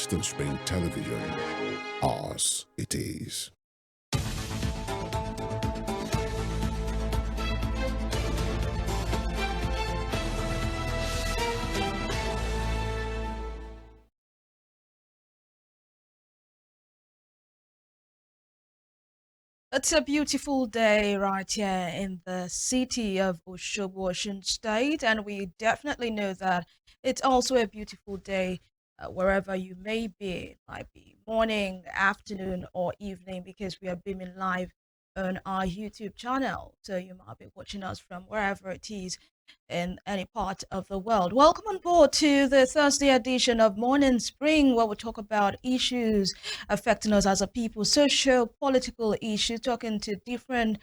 Southern Spring Television. Ours it is. It's a beautiful day right here in the city of Oshogbo, Washington State, and we definitely know that it's also a beautiful day wherever you may be. It might be morning, afternoon, or evening because we are beaming live on our YouTube channel. So you might be watching us from wherever it is in any part of the world. Welcome on board to the Thursday edition of Morning Spring, where we talk about issues affecting us as a people, social, political issues, talking to different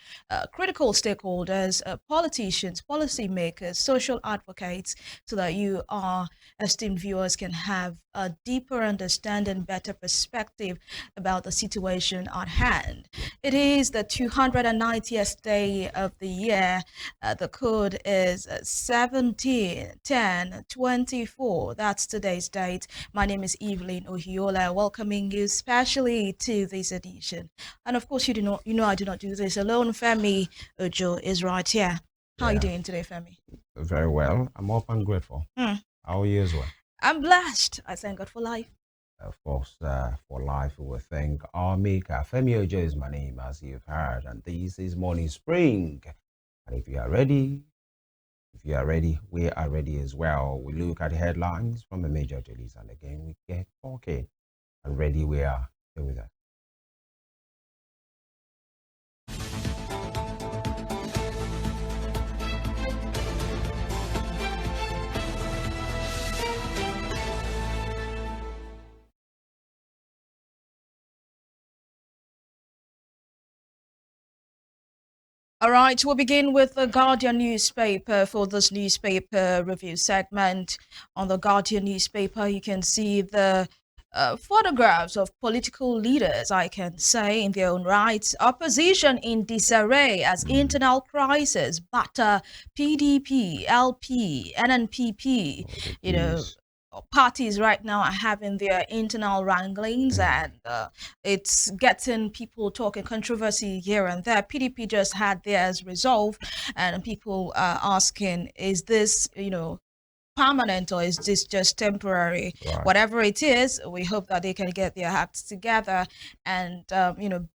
critical stakeholders, politicians, policymakers, social advocates, so that you, our esteemed viewers, can have a deeper understanding, better perspective about the situation at hand. It is the 290th day of the year. The code is 171024. That's today's date. My name is Evelyn Ohiolei, welcoming you specially to this edition. And of course, you know I do not do this alone. Femi Ojo is right here. How are you doing today, Femi? Very well. I'm up and grateful. How are you as well? I'm blessed. I thank God for life. Of course, for life, we will thank our maker. Femi Ojo is my name, as you've heard, and this is Morning Spring. And if you are ready, we are ready as well. We look at the headlines from the major dailies, and again, we get talking. And ready we are. Here with us. All right, we'll begin with the Guardian newspaper for this newspaper review segment. On the Guardian newspaper, you can see the photographs of political leaders, I can say, in their own rights. Opposition in disarray as internal crisis batter PDP, LP, NNPP, you know, parties right now are having their internal wranglings, and it's getting people talking controversy here and there. PDP just had theirs resolved, and people are asking, is this, permanent, or is this just temporary? Right. Whatever it is, we hope that they can get their acts together and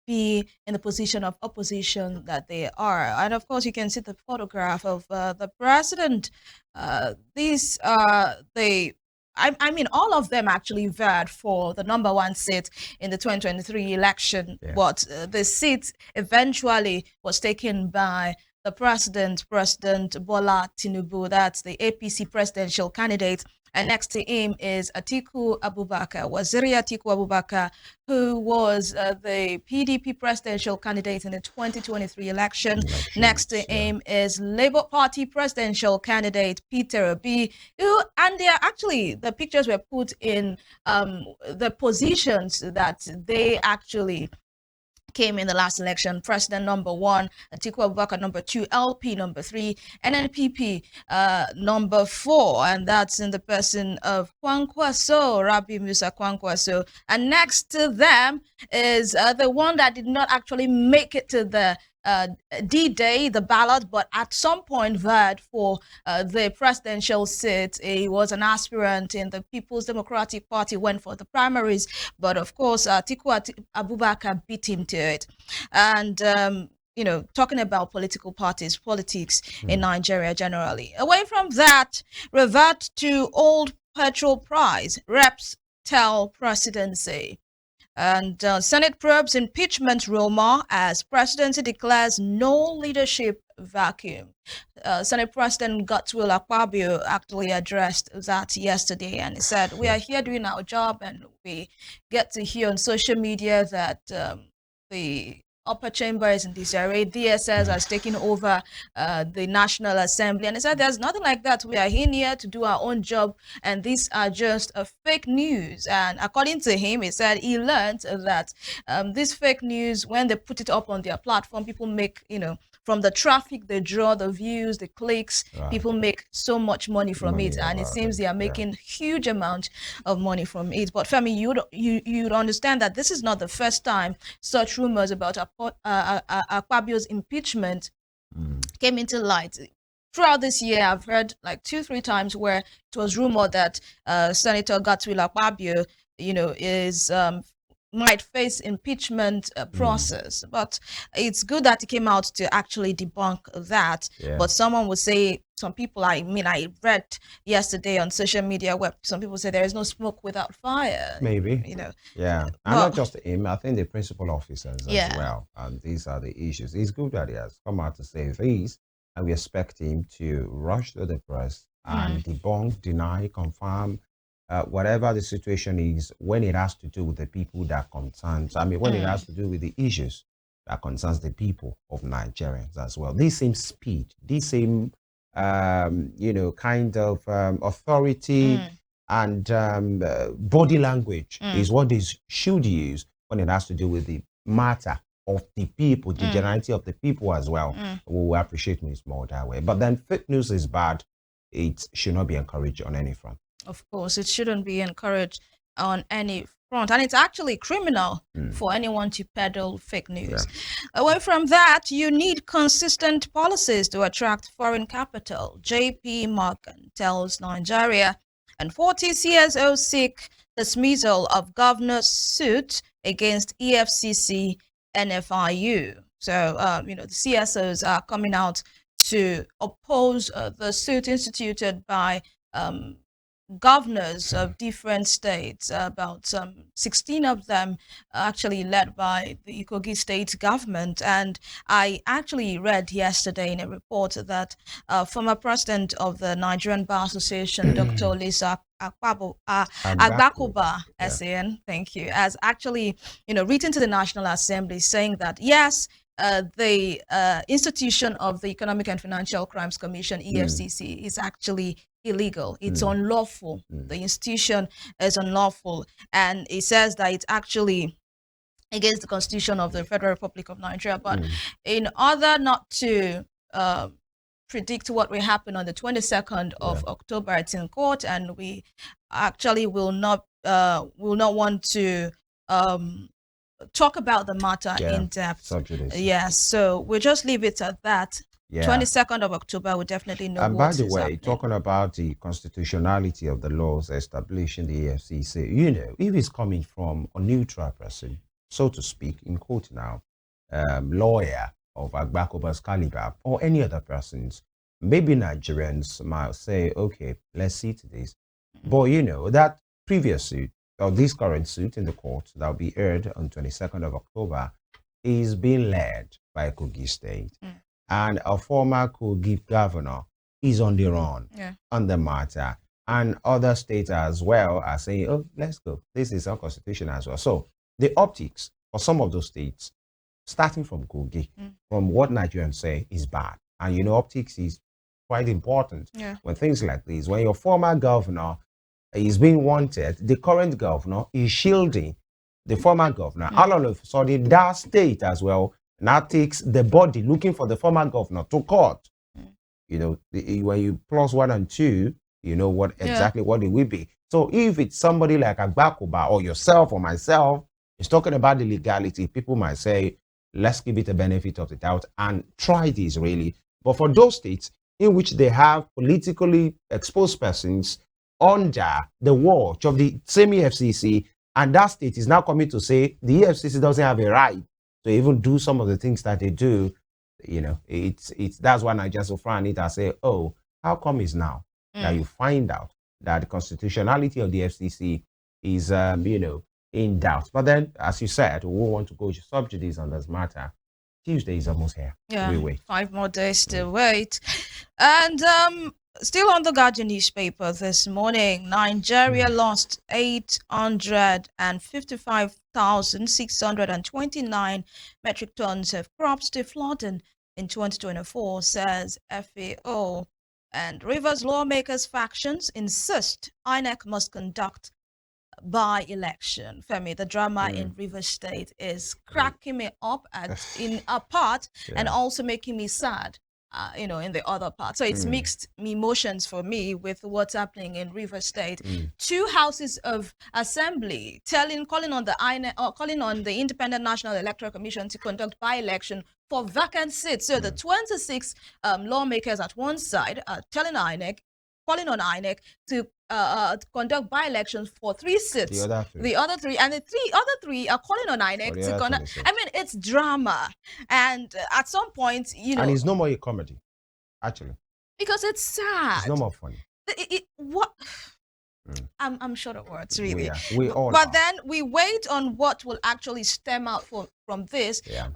be in the position of opposition that they are. And of course, you can see the photograph of the president. These are the I mean, all of them actually vied for the number one seat in the 2023 election, but the seat eventually was taken by the President Bola Tinubu. That's the APC presidential candidate. And next to him is Atiku Abubakar, Waziri Atiku Abubakar, who was the PDP presidential candidate in the 2023 election. Next to him is Labour Party presidential candidate Peter Obi, and they are actually, the pictures were put in the positions that they actually came in the last election. President number 1, Atiku Abubakar number 2, LP number 3, NNPP number 4, and that's in the person of Kwankwaso, Rabi Musa Kwankwaso. And next to them is the one that did not actually make it to the D-Day, the ballot, but at some point vied for the presidential seat. He was an aspirant in the People's Democratic Party, went for the primaries, but of course, Atiku Abubakar beat him to it. And talking about political parties, politics in Nigeria generally. Away from that, revert to old petrol price, reps tell presidency. And Senate probes impeachment rumor as presidency declares no leadership vacuum. Senate President Godswill Akpabio actually addressed that yesterday, and he said, we are here doing our job, and we get to hear on social media that the upper chamber is in disarray. DSS has taken over the National Assembly, and he said there's nothing like that. We are in here to do our own job, and these are just fake news. And according to him, he said he learned that this fake news, when they put it up on their platform, people make from the traffic they draw, the views, the clicks. Right. People make so much money from Money it, and it about seems it, they are making huge amount of money from it. But Femi, you'd understand that this is not the first time such rumors about Akpabio's impeachment came into light. Throughout this year, I've heard like 2-3 times where it was rumored that Senator Godswill Akpabio, is might face impeachment process. But it's good that he came out to actually debunk that. Yeah. But someone would say, some people, I read yesterday on social media where some people say there is no smoke without fire. Maybe. Yeah. And Well, not just him, I think the principal officers Yeah. as well. And these are the issues. It's good that he has come out to say these, and we expect him to rush to the press and debunk, deny, confirm, whatever the situation is, when it has to do with the people that concerns. I mean, when it has to do with the issues that concerns the people of Nigerians as well. This same speed, this same, kind of authority and body language is what they should use when it has to do with the matter of the people, the generality of the people as well. We will appreciate news more that way. But then fake news is bad. It should not be encouraged on any front. Of course, it shouldn't be encouraged on any front, and it's actually criminal for anyone to peddle fake news. Away from that, you need consistent policies to attract foreign capital. JP Morgan tells Nigeria, and 40 CSOs seek dismissal of governor's suit against EFCC and FIU. So, the CSOs are coming out to oppose the suit instituted by governors of different states, about 16 of them actually led by the Kogi state government. And I actually read yesterday in a report that former president of the Nigerian Bar Association, Dr. Lisa Agbakuba, SAN, thank you, has actually written to the National Assembly saying that yes, the institution of the Economic and Financial Crimes Commission, EFCC, is actually illegal. It's unlawful. The institution is unlawful. And it says that it's actually against the Constitution of the Federal Republic of Nigeria. But in order not to predict what will happen on the 22nd of October, it's in court, and we actually will not want to talk about the matter in depth. Yes, so we'll just leave it at that. 22nd of October, we definitely know. And by the way, talking about the constitutionality of the laws establishing the EFCC, if it's coming from a neutral person, so to speak, in quote now, lawyer of Agbakuba's caliber or any other persons, maybe Nigerians might say, okay, let's see to this. But that previous suit, or this current suit in the court that will be heard on 22nd of October is being led by Kogi State. And a former Kogi governor is on the run on the matter. And other states as well are saying, oh, let's go. This is unconstitutional as well. So the optics for some of those states, starting from Kogi, from what Nigerians say, is bad. And optics is quite important when things like this. When your former governor is being wanted, the current governor is shielding the former governor. All of a sudden, that state as well now takes the body looking for the former governor to court. When you plus 1 and 2, you know what exactly what it will be. So if it's somebody like Agbakuba or yourself or myself is talking about the legality, people might say, let's give it a benefit of the doubt and try this really. But for those states in which they have politically exposed persons under the watch of the same EFCC, and that state is now coming to say the EFCC doesn't have a right to even do some of the things that they do, it's that's why I just frown it and say, oh, how come it's now that you find out that the constitutionality of the FCC is, in doubt? But then, as you said, we want to go to subsidies on this matter. Tuesday is almost here. Yeah, we wait. 5 more days to wait. And still on the Guardian newspaper this morning, Nigeria lost 855,629 metric tons of crops to flooding in 2024, says FAO. And Rivers lawmakers factions insist INEC must conduct by-election. Femi, the drama in River State is cracking me up in a part and also making me sad. In the other part. So it's mixed emotions for me with what's happening in River State. Two houses of assembly calling on the INEC, or calling on the Independent National Electoral Commission to conduct by-election for vacant seats. So the 26 lawmakers at one side are calling on INEC to conduct by-elections for 3 seats. The other three, and the other three are calling on INEC to conduct. I mean, it's drama, and at some point, and it's no more a comedy, actually, because it's sad. It's no more funny. What? I'm short of words, really. We all but are. then we wait on what will actually stem out from this. Yeah.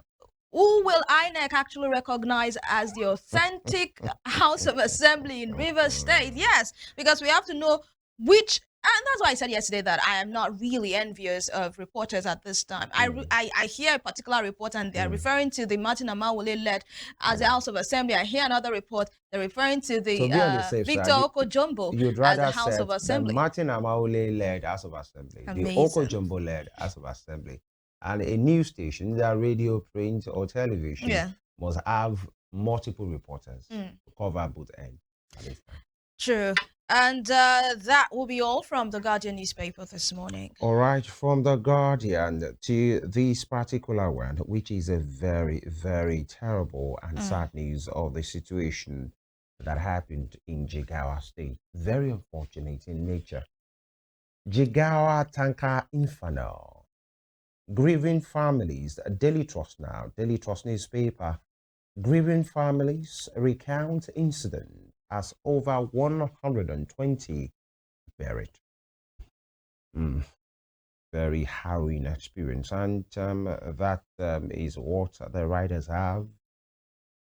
Who will INEC actually recognize as the authentic House of Assembly in River State? Yes, because we have to know which, and that's why I said yesterday that I am not really envious of reporters at this time. I hear a particular report and they're referring to the Martin Amawole led as the House of Assembly. I hear another report, they're referring to the Victor Okojumbo as the House of Assembly. The Martin Amawole led House of Assembly, Amazing. The Okojumbo led House of Assembly. And a news station, their radio, print, or television must have multiple reporters to cover both ends at this time. True. And that will be all from the Guardian newspaper this morning. All right, from the Guardian to this particular one, which is a very, very terrible and sad news of the situation that happened in Jigawa State. Very unfortunate in nature. Jigawa tanker inferno. Grieving families, Daily Trust now, Daily Trust newspaper. Grieving families recount incident as over 120 buried. Very harrowing experience, and that is what the writers have.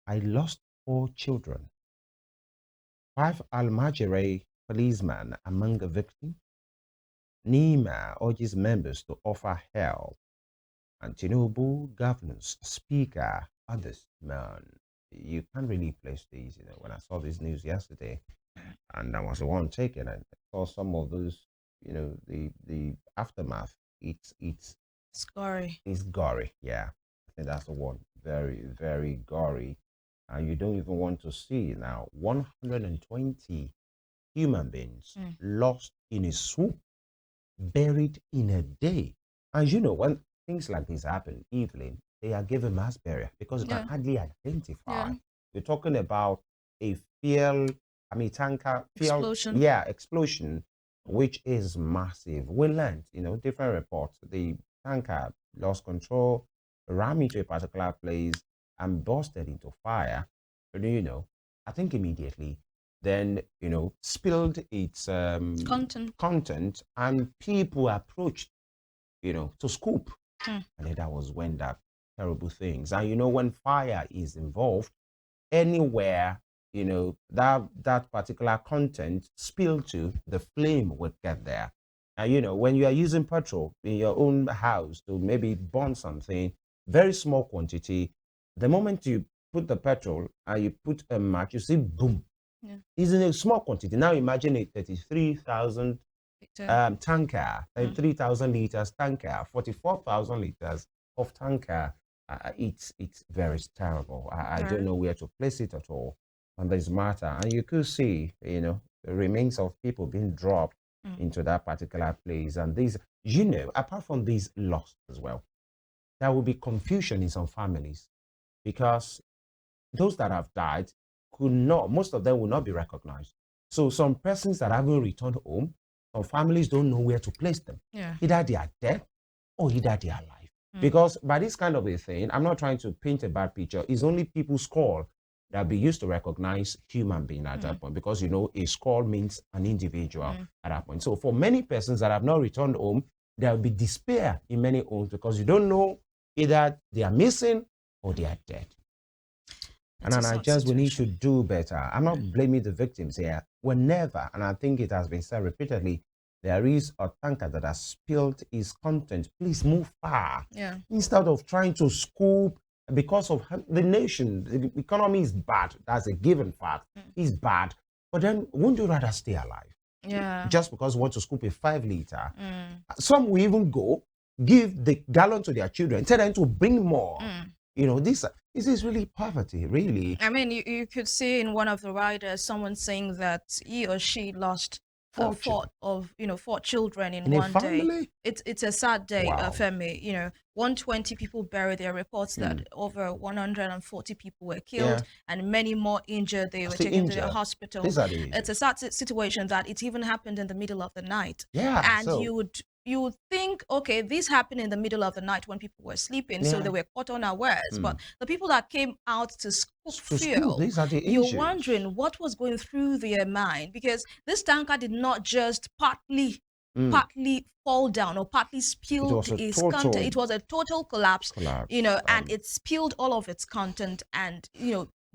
I lost 4 children. 5 Almajere policemen among the victims. Nima urges members to offer help. And Tinubu governance speaker, others, man, you can't really place these. When I saw this news yesterday, and I was the one taking, I saw some of those, the aftermath. It's gory. It's gory. Yeah, I think that's the one. Very, very gory, and you don't even want to see now. 120 human beings lost in a swoop, buried in a day, and when things like this happen, Evelyn, they are given mass burial because you can hardly identify. We're talking about a tanker explosion. Explosion, which is massive. We learned, different reports. The tanker lost control, ran into a particular place, and busted into fire. I think immediately, then spilled its content, and people approached, to scoop. And then that was when that terrible things. And when fire is involved, anywhere, that particular content spilled to, the flame would get there. And when you are using petrol in your own house to maybe burn something, very small quantity, the moment you put the petrol and you put a match, you see boom. It's in a small quantity. Now imagine a 33,000 tanker, 3,000 liters tanker, 44,000 liters of tanker. It's very terrible. I don't know where to place it at all on this matter. And you could see, the remains of people being dropped into that particular place. And these, apart from these lost as well, there will be confusion in some families because those that have died most of them will not be recognized. So some persons that haven't returned home, some families don't know where to place them. Either they are dead or either they are alive. Because by this kind of a thing, I'm not trying to paint a bad picture. It's only people's skull that be used to recognize human being at that point. Because, a skull means an individual at that point. So for many persons that have not returned home, there will be despair in many homes because you don't know either they are missing or they are dead. We need to do better. I'm not blaming the victims here. Whenever, and I think it has been said repeatedly, there is a tanker that has spilled its content, please move far. Instead of trying to scoop, because of the nation, the economy is bad. That's a given fact. It's bad. But then, wouldn't you rather stay alive? Yeah. just because we want to scoop a 5 liter. Some will even go give the gallon to their children, tell them to bring more. You know, this is really poverty, really. I mean, you could see in one of the riders someone saying that he or she lost four children in a one day. family. It's a sad day, Wow. Femi. 120 people buried. There are reports that over 140 people were killed and many more injured. They were taken to the hospital. It's a sad situation that it even happened in the middle of the night. Yeah, and you would think, okay, this happened in the middle of the night when people were sleeping, so they were caught unawares. But the people that came out to scoop fuel, these are the you're issues. wondering what was going through their mind, because this tanker did not just partly fall down or partly spilled its content. It was a total collapse. And it spilled all of its content, and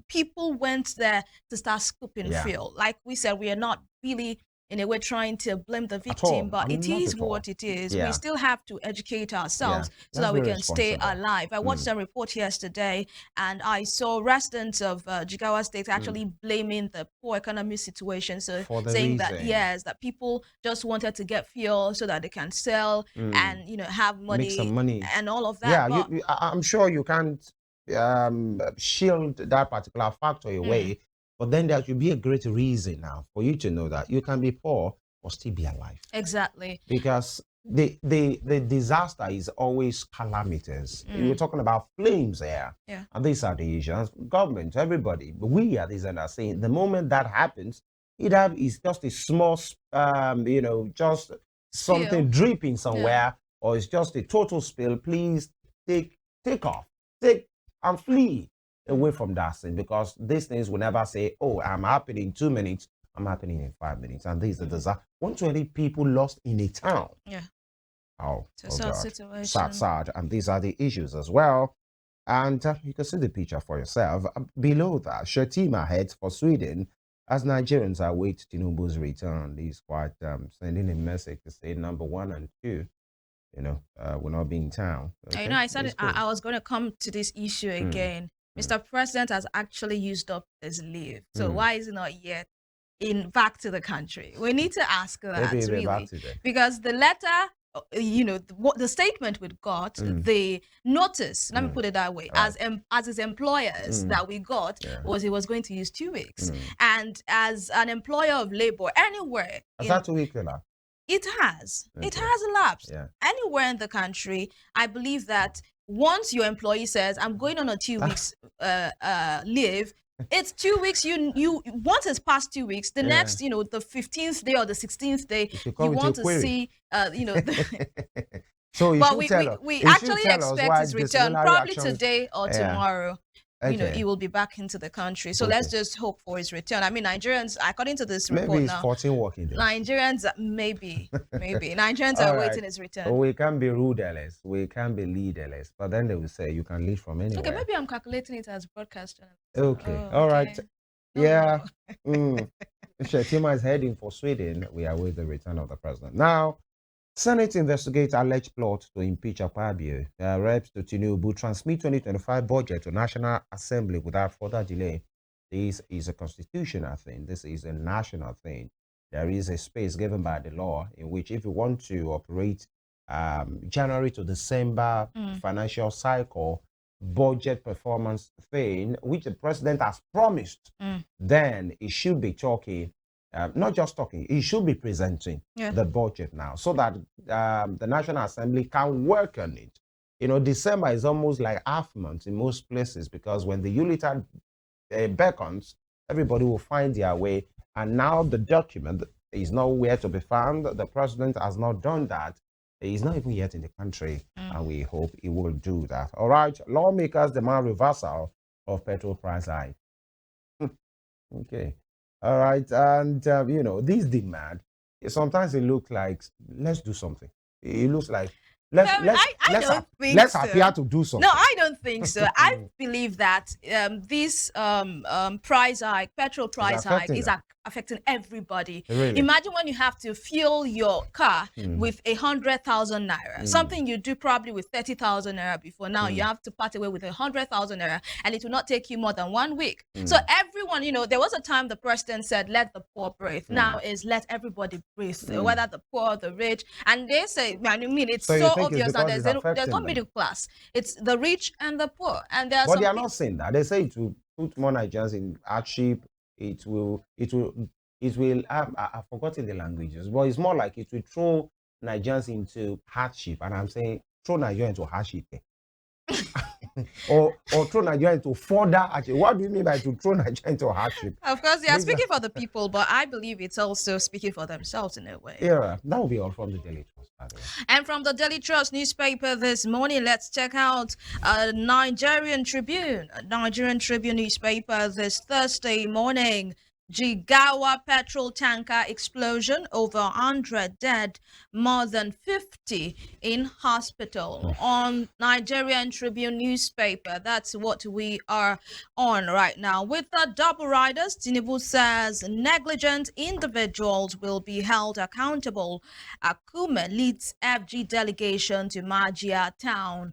people went there to start scooping fuel. Like we said, we are not really in a way trying to blame the victim, but it is what it is. We still have to educate ourselves so that we can stay alive. I watched a report yesterday, and I saw residents of Jigawa State actually blaming the poor economic situation, so saying that that people just wanted to get fuel so that they can sell and have money, make some money and all of that. Yeah, I'm sure you can't shield that particular factor away. But then there should be a great reason now for you to know that you can be poor or still be alive. Exactly. Because the disaster is always calamitous. You're talking about flames here. Yeah. And these are the issues. Government, everybody, but we are these and are saying the moment that happens, either it's just a small, just something dripping somewhere, or it's just a total spill. Please take off, and flee away from that scene, because these things will never say, oh, I'm happening in 2 minutes, I'm happening in 5 minutes. And these are the 120 people lost in a town. Yeah. Oh, it's a sad situation. Sad. And these are the issues as well. And you can see the picture for yourself. Below that, Shetima heads for Sweden as Nigerians await Tinubu's return. He's quite sending a message to say number 1 and 2. Will not be in town. Okay? I said I was going to come to this issue again. Mr. President has actually used up his leave. So why is he not yet back to the country? We need to ask that, really. Because the letter, the statement we got, the notice, let me put it that way, as his employers that we got, was he was going to use 2 weeks. And as an employer of labor anywhere. Is that 2 weeks now? It has. Okay. It has elapsed. Yeah. Anywhere in the country, I believe that once your employee says, I'm going on a 2 weeks leave, it's 2 weeks. You once it's past 2 weeks, the next, the 15th day or the 16th day, you want to see, So we actually expect his return probably today or tomorrow. He will be back into the country. So let's just hope for his return. I mean, Nigerians, according to this report maybe it's 14 working days. Nigerians, maybe. Nigerians are waiting his return. We can be rudeless. We can be leaderless. But then they will say you can lead from anywhere. Okay, maybe I'm calculating it as broadcaster. Okay. All right. Yeah. Shetima is heading for Sweden. We await the return of the president. Now, Senate investigates alleged plot to impeach Akpabio. Reps to Tinubu transmit 2025 budget to National Assembly without further delay. This is a constitutional thing. This is a national thing. There is a space given by the law in which if you want to operate January to December financial cycle budget performance thing, which the president has promised, then it should be talking. Not just talking, he should be presenting the budget now so that the National Assembly can work on it. December is almost like half month in most places, because when the ULITA beckons, everybody will find their way. And now the document is nowhere to be found. The president has not done that. He's not even yet in the country, and we hope he will do that. All right, lawmakers demand reversal of petrol price hike. Okay. All right, and this demand, sometimes it looks like let's do something. It looks like let's appear to do something. No, I don't think so. I believe that this price hike, petrol price hike, is affecting everybody. Really? Imagine when you have to fuel your car with 100,000 naira, something you do probably with 30,000 naira before. Now you have to part away with 100,000 naira, and it will not take you more than 1 week. So everyone, there was a time the president said, "Let the poor breathe." Now is let everybody breathe, whether the poor or the rich. And they say, I mean, it's So so you think it's obvious that because it's there's affecting no them? middle class. It's the rich and the poor, and there are But some they are people. not saying that. They say it will put more Nigerians in hardship. It will. I've forgotten the languages, but it's more like it will throw Nigerians into hardship. And I'm saying throw Nigeria into hardship, or throw Nigeria into further hardship. What do you mean by to throw Nigeria into hardship? Of course, they are speaking for the people, but I believe it's also speaking for themselves in a way. Yeah, that will be all from the Daily Trust, by the way. And from the Daily Trust newspaper this morning, let's check out Nigerian Tribune. Nigerian Tribune newspaper this Thursday morning. Jigawa petrol tanker explosion, over 100 dead, more than 50 in hospital. On Nigerian Tribune newspaper, that's what we are on right now. With the double riders, Tinubu says negligent individuals will be held accountable. Akume leads FG delegation to Majia town.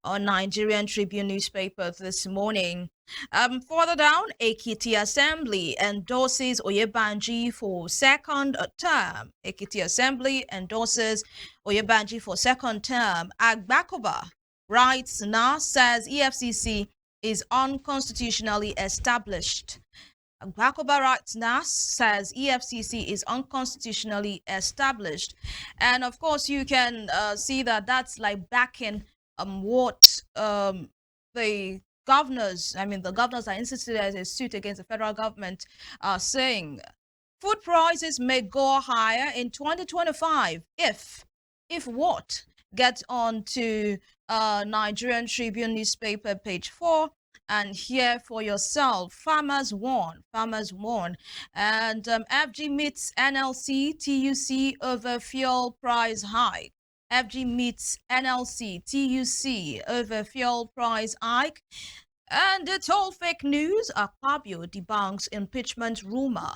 On Nigerian Tribune newspaper this morning. Further down, Ekiti Assembly endorses Oyebanji for second term. Ekiti Assembly endorses Oyebanji for second term. Agbakoba writes now, says EFCC is unconstitutionally established. Agbakoba writes now, says EFCC is unconstitutionally established. And of course, you can see that that's like backing what the governors, the governors are instituted a suit against the federal government, saying food prices may go higher in 2025 if what? Get on to Nigerian Tribune newspaper page 4 and hear for yourself. Farmers warn. And FG meets NLC TUC over fuel price hike. FG meets NLC TUC over fuel price hike. And it's all fake news. Akpabio debunks impeachment rumor.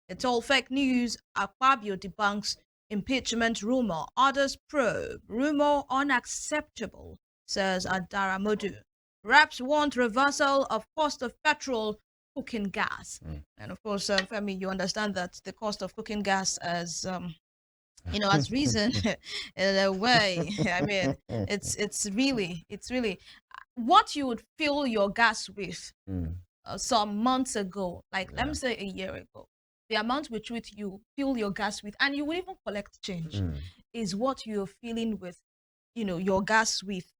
It's all fake news. Akpabio debunks impeachment rumor. Others probe. Rumor unacceptable, says Adara Modu. Reps want reversal of cost of petrol, cooking gas. And of course, Femi, you understand that the cost of cooking gas as as reason in a way. I mean, it's really what you would fill your gas with some months ago, like let me say a year ago. The amount with which you fill your gas with, and you will even collect change, is what you're filling with, your gas with.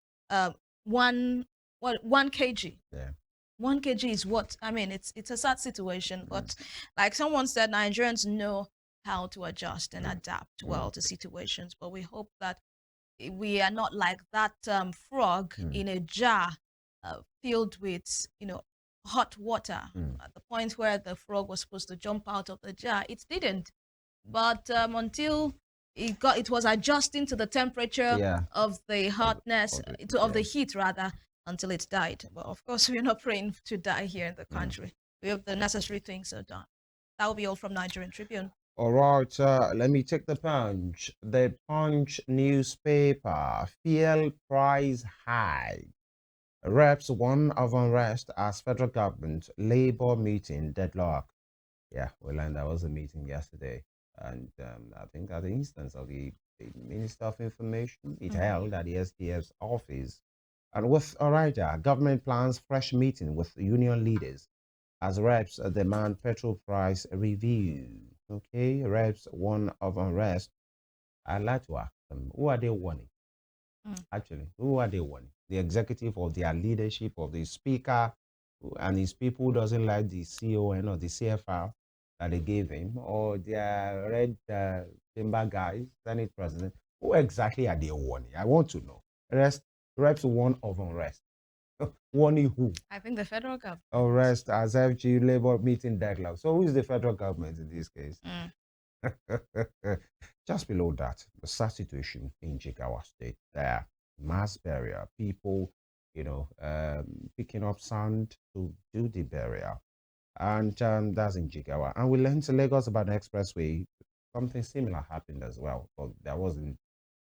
One 1 kg. Yeah. 1 kg is what I mean. It's a sad situation, but like someone said, Nigerians know how to adjust and adapt well to situations. But we hope that we are not like that frog in a jar filled with hot water. At the point where the frog was supposed to jump out of the jar, it didn't. But until it was adjusting to the temperature of the hotness, of the heat rather, until it died. But of course, we're not praying to die here in the country. We hope the necessary things are done. That will be all from Nigerian Tribune. All right, let me take the Punch. The Punch newspaper, fuel price high. Reps warn of unrest as federal government labor meeting deadlock. Yeah, we learned that was a meeting yesterday. And I think at the instance of the Minister of Information, it held at the STF's office. And with Orija, government plans fresh meeting with union leaders as reps demand petrol price review. Okay, reps warn of unrest. I'd like to ask them, who are they warning? Actually, who are they warning? The executive or their leadership of the speaker and his people who doesn't like the CON or the CFR that they gave him, or their red chamber guys, Senate president? Who exactly are they warning? I want to know. Reps warn of unrest. Warning who? I think the federal government. Unrest as FG labor meeting deadline. So who is the federal government in this case? Just below that, the sad situation in Jigawa State. There, mass burial, people, picking up sand to do the burial. and that's in Jigawa. And we learned to Lagos about the expressway. Something similar happened as well, but there wasn't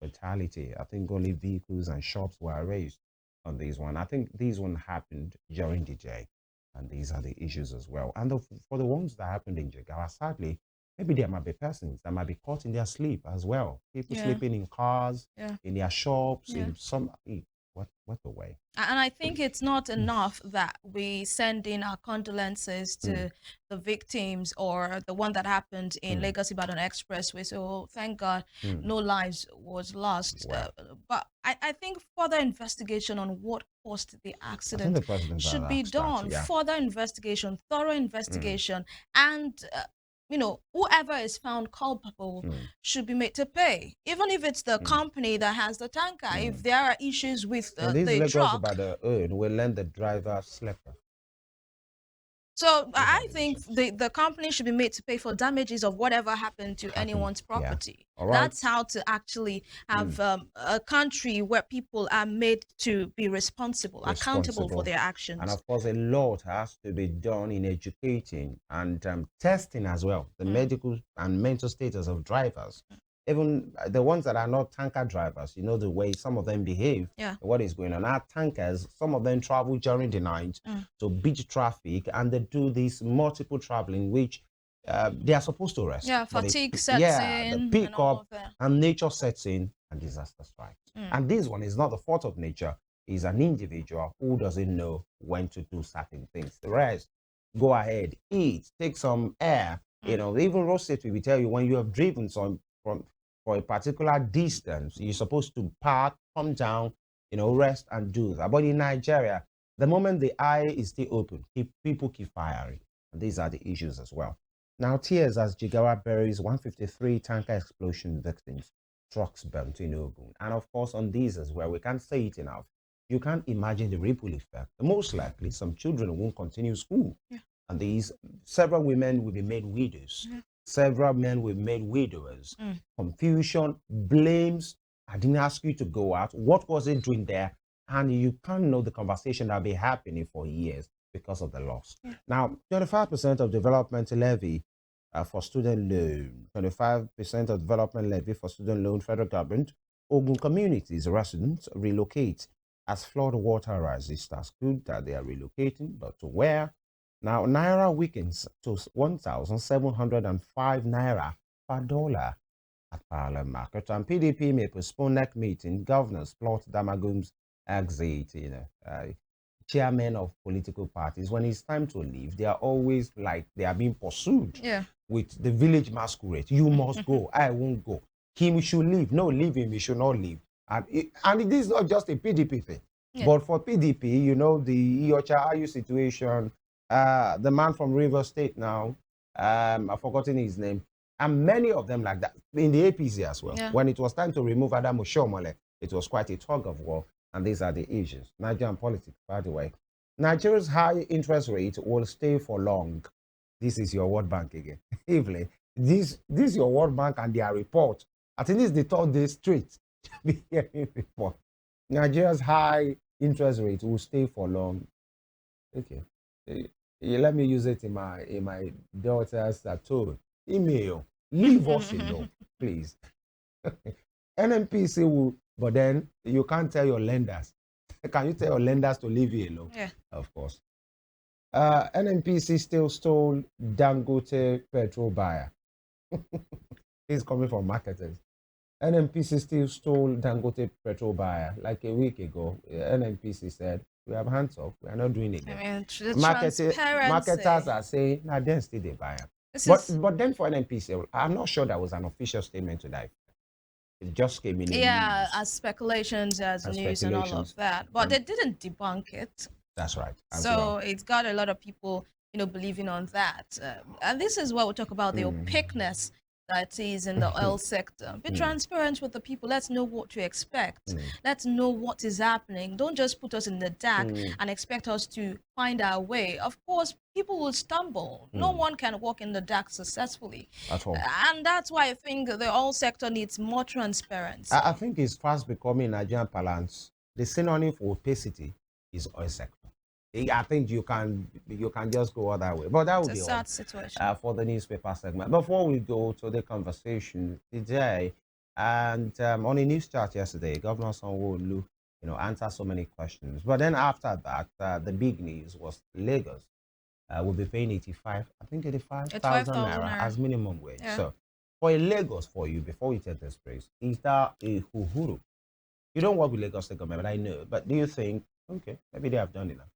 fatality. I think only vehicles and shops were erased on this one. I think this one happened during the day, and these are the issues as well. And for the ones that happened in Jigawa, sadly, maybe there might be persons that might be caught in their sleep as well. People Yeah. sleeping in cars, Yeah. in their shops, Yeah. in some. What the way? And I think it's not enough that we send in our condolences to the victims or the one that happened in Lagos Ibadan Expressway. So thank God no lives was lost. Wow. But I think further investigation on what caused the I think accident the president should had be asked that, done. yeah. Further investigation, thorough investigation, and whoever is found culpable should be made to pay, even if it's the company that has the tanker. If there are issues with In this the Lagos truck, about the own, we learn the driver slept. so I the think issues. the company should be made to pay for damages of whatever happened to anyone's Yeah. property. All right. That's how to actually have a country where people are made to be responsible, accountable for their actions. And of course, a lot has to be done in educating and testing as well, the medical and mental status of drivers. Even the ones that are not tanker drivers, the way some of them behave, what is going on. Our tankers, some of them travel during the night to beat traffic, and they do this multiple traveling, which they are supposed to rest. Yeah, fatigue sets in, the pick and all up of that. and nature sets in and disaster strikes. And this one is not the fault of nature. It's an individual who doesn't know when to do certain things. The rest, go ahead, eat, take some air. Even road safety will tell you when you have driven for a particular distance, you're supposed to park, come down, rest and do that. But in Nigeria, the moment the eye is still open, people keep firing. And these are the issues as well. Now, tears as Jigawa buries 153 tanker explosion victims, trucks burnt in Ogun. And of course, on these as well, we can't say it enough. You can't imagine the ripple effect. Most likely, some children won't continue school. And several women will be made widows. Several men will be made widowers. Confusion, blames. I didn't ask you to go out. What was it doing there? And you can't know the conversation that'll be happening for years because of the loss. Now, 25% of development levy for student loan, 25% of development levy for student loan, federal government, Ogun communities, residents relocate as flood water rises. That's good that they are relocating, but to where? Now, Naira weakens to 1,705 Naira per dollar at parallel market. And PDP may postpone next meeting. Governors plot Damagum's exit. Chairmen of political parties, when it's time to leave, they are always like they are being pursued with the village masquerade. You must go. I won't go. He should leave. No, leave him. He should not leave. And this is not just a PDP thing. But for PDP, the Iocha Ayu situation, the man from River State now, I've forgotten his name, and many of them like that in the APC as well. When it was time to remove Adam Oshomole, it was quite a tug of war, and these are the issues. Nigerian politics, by the way. Nigeria's high interest rate will stay for long. This is your World Bank again. Evelyn, this is your World Bank and their report. I think this is the third day straight to be hearing report. Nigeria's high interest rate will stay for long. Okay. Let me use it in my daughter's tone. Email. Leave us alone, please. NNPC will, but then you can't tell your lenders. Can you tell your lenders to leave you alone? Yeah. Of course. NNPC still stole Dangote petrol buyer. He's coming from marketers. NNPC still stole Dangote petrol buyer. Like a week ago, NNPC said, we have hands up. We are not doing it. I mean, marketers are saying, nah, then still they buy it. But then for NNPC, I'm not sure there was an official statement to that. It just came in. Yeah, as speculations, as news, and all of that. But they didn't debunk it. That's right. So it's got a lot of people, believing on that. And this is what we talk about, the opaqueness that is in the oil sector. Be transparent with the people. Let's know what to expect. Let's know what is happening. Don't just put us in the dark and expect us to find our way. Of course, people will stumble. No one can walk in the dark successfully. At all. And that's why I think the oil sector needs more transparency. I think it's fast becoming Nigerian parlance. The synonym for opacity is oil sector. I think you can just go other way, but that would It's a be all sad situation. for the newspaper segment. Before we go to the conversation today, and on a news chat yesterday, Governor Sanwo-Olu, answered so many questions. But then after that, the big news was Lagos will be paying 85, I think 85,000 85,000 naira naira. as minimum wage. Yeah. So for a Lagos, for you, before we take this place, is that a uhuru? You don't work with Lagos State government, I know, but do you think, okay, maybe they have done enough?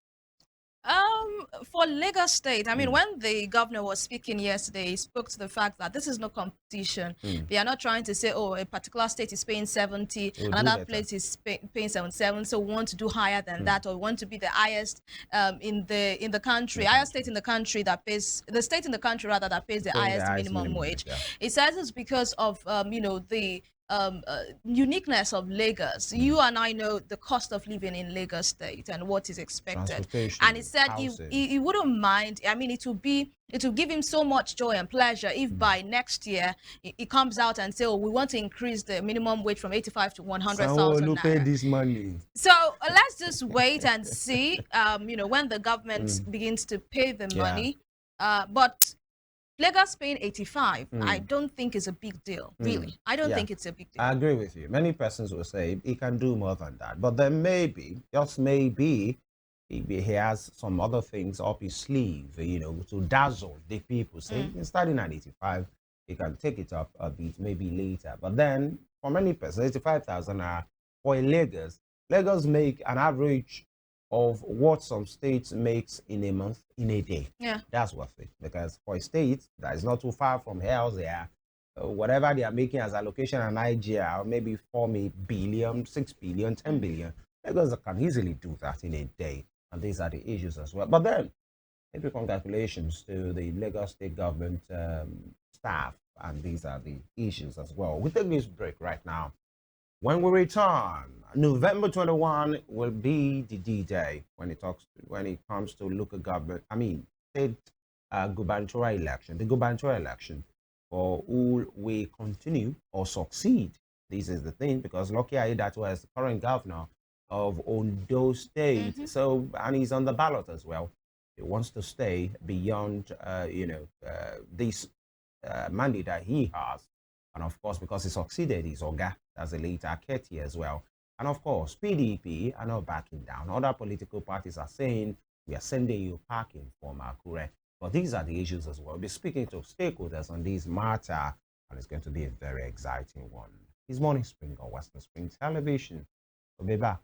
For Lagos State, I mean, when the governor was speaking yesterday, he spoke to the fact that this is no competition. They are not trying to say, oh, a particular state is paying 70, We'll do another better. place is paying 77, so we want to do higher than that, or we want to be the highest in the country, highest state in the country that pays, the state in the country rather, that pays the Paying highest minimum wage. yeah. It says it's because of the uniqueness of Lagos. You and I know the cost of living in Lagos State and what is expected. Transportation, And he said housing. he wouldn't mind. I mean, it will give him so much joy and pleasure if by next year he comes out and say, oh, we want to increase the minimum wage from 85 to 100,000 Sanwo-Olu pay naira. this money. So let's just wait and see, when the government begins to pay the money. But Lagos paying 85, I don't think is a big deal, really. I don't think it's a big deal. I agree with you. Many persons will say he can do more than that. But then maybe, just maybe, he has some other things up his sleeve, to dazzle the people. Say, starting at 85, he can take it up a bit, maybe later. But then, for many persons, 85,000 are for Lagos. Lagos make an average of what some states makes in a month, in a day. Yeah. That's worth it. Because for a state that is not too far from here, whatever they are making as allocation in Nigeria, maybe 4 billion, 6 billion, 10 billion, Lagos can easily do that in a day. And these are the issues as well. But then, maybe congratulations to the Lagos State government staff. And these are the issues as well. We take this break right now. When we return, November 21 will be the D-Day when it comes to local government, state gubernatorial election, the gubernatorial election, for who will continue or succeed. This is the thing, because Lucky Aiyedatiwa is the current governor of Ondo State, so, and he's on the ballot as well. He wants to stay beyond, this mandate that he has. And of course, because he succeeded his Oga as a later Ketty as well. And of course, PDP are not backing down. Other political parties are saying, we are sending you packing from Akure. But these are the issues as well. We'll be speaking to stakeholders on this matter, and it's going to be a very exciting one. It's Morning Spring on Western Spring Television. We'll be back